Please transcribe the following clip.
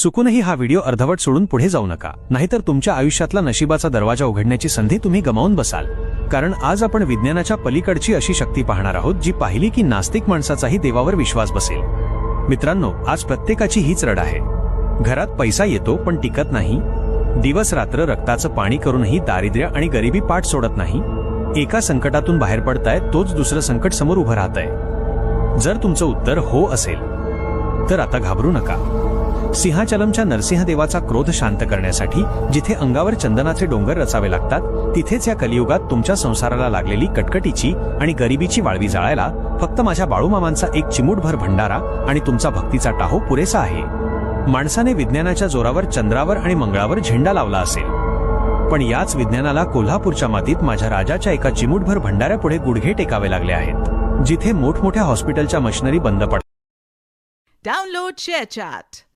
चुकूनही हा व्हिडिओ अर्धवट सोडून पुढे जाऊ नका, नाहीतर तुमच्या आयुष्यातला नशिबाचा दरवाजा उघडण्याची संधी तुम्ही गमावून बसाल. कारण आज आपण विज्ञानाच्या पलीकडची अशी शक्ती पाहणार आहोत जी पाहिली की नास्तिक माणसाचाही देवावर विश्वास बसेल. मित्रांनो, आज प्रत्येकाची हीच रड आहे. घरात पैसा येतो पण टिकत नाही. दिवस रात्र रक्ताचं पाणी करूनही दारिद्र्य आणि गरिबी पाठ सोडत नाही. एका संकटातून बाहेर पडताय तोच दुसरं संकट समोर उभं राहतंय. जर तुमचं उत्तर हो असेल तर आता घाबरू नका. सिंहाचलमच्या नरसिंहदेवाचा क्रोध शांत करण्यासाठी जिथे अंगावर चंदनाचे डोंगर रचावे लागतात, तिथेच या कलियुगात तुमच्या संसाराला लागलेली कटकटीची आणि गरिबीची वाळवी जाळायला फक्त माझ्या बाळूमामांचा एक चिमूटभर भंडारा आणि तुमचा भक्तीचा टाहो पुरेसा आहे. माणसाने विज्ञानाच्या जोरावर चंद्रावर आणि मंगळावर झेंडा लावला असेल, पण याच विज्ञानाला कोल्हापूरच्या मातीत माझ्या राजाच्या एका चिमूटभर भंडाऱ्यापुढे गुडघे टेकावे लागले आहेत. जिथे मोठमोठ्या हॉस्पिटलच्या मशिनरी बंद पडतात. Download ShareChat.